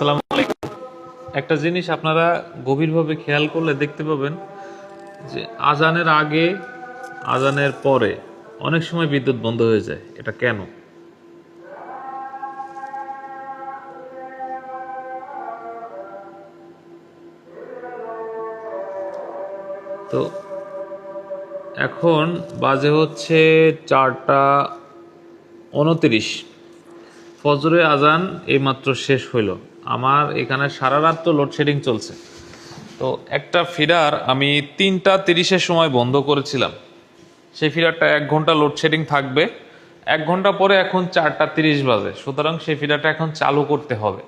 আসসালামু আলাইকুম। একটা জিনিস আপনারা গভীরভাবে খেয়াল করলে দেখতে পাবেন যে আজানের আগে, আজানের পরে অনেক সময় বিদ্যুৎ বন্ধ হয়ে যায়। এটা কেন? তো এখন বাজে হচ্ছে 4টা 29। ফজরের আজান এইমাত্র শেষ হইল। আমার এখানে সারা রাত তো লোডশেডিং চলছে। তো একটা ফিডার আমি 3টা 30-এর সময় বন্ধ করেছিলাম। সেই ফিডারটা 1 ঘন্টা লোডশেডিং থাকবে। 1 ঘন্টা পরে এখন 4টা 30 বাজে, সুতরাং সেই ফিডারটা এখন চালু করতে হবে।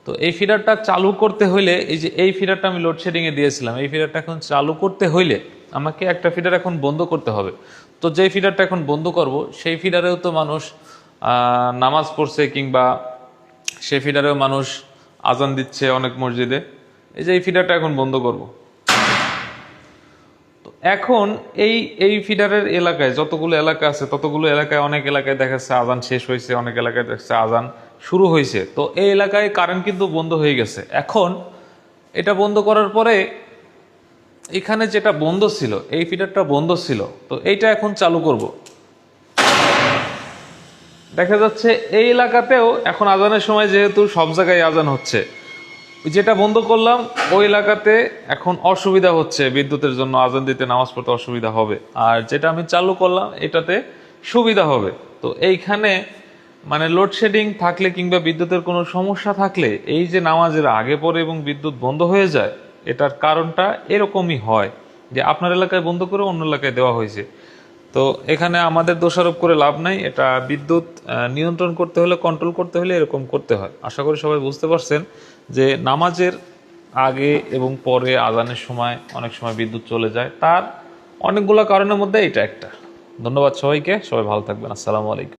তো এই ফিডারটা চালু করতে হইলে, এই যে এই ফিডারটা আমি লোডশেডিংয়ে দিয়েছিলাম, এই ফিডারটা এখন চালু করতে হইলে আমাকে একটা ফিডার এখন বন্ধ করতে হবে। তো যেই ফিডারটা এখন বন্ধ করব, সেই ফিডারেও তো মানুষ নামাজ পড়ছে, কিংবা সেই ফিডারেও মানুষ আজান দিচ্ছে অনেক মসজিদে। এই যে এই ফিডারটা এখন বন্ধ করব। তো এখন এই এই ফিডারের এলাকায় যতগুলো এলাকা আছে, ততগুলো এলাকায় অনেক এলাকায় দেখা যাচ্ছে আজান শেষ হয়েছে, অনেক এলাকায় দেখা যাচ্ছে আজান শুরু হয়েছে। তো এই এলাকায় কারেন্ট কিন্তু বন্ধ হয়ে গেছে। এখন এটা বন্ধ করার পরে এখানে যেটা বন্ধ ছিল, এই ফিডারটা বন্ধ ছিল, তো এইটা এখন চালু করব। দেখা যাচ্ছে এই এলাকাতেও এখন আজানের সময় যেহেতু সব জায়গায় আজান হচ্ছে, যেটা বন্ধ করলাম ওই এলাকাতে এখন অসুবিধা হচ্ছে, বিদ্যুতের জন্য আজান দিতে, নামাজ পড়তে অসুবিধা হবে। আর যেটা আমি চালু করলাম এটাতে সুবিধা হবে। তো এইখানে মানে লোডশেডিং থাকলে কিংবা বিদ্যুতের কোনো সমস্যা থাকলে এই যে নামাজের আগে পরে এবং বিদ্যুৎ বন্ধ হয়ে যায়, এটার কারণটা এরকমই হয় যে আপনার এলাকায় বন্ধ করে অন্য এলাকায় দেওয়া হয়েছে। তো এখানে আমাদের দোষারোপ করে লাভ নাই। এটা বিদ্যুৎ নিয়ন্ত্রণ করতে হলে, কন্ট্রোল করতে হলে এরকম করতে হয়। আশা করি সবাই বুঝতে পারছেন যে নামাজের আগে এবং পরে আজানের সময় অনেক সময় বিদ্যুৎ চলে যায়, তার অনেকগুলো কারণের মধ্যে এটা একটা। ধন্যবাদ সবাইকে, সবাই ভালো থাকবেন। আসসালামু আলাইকুম।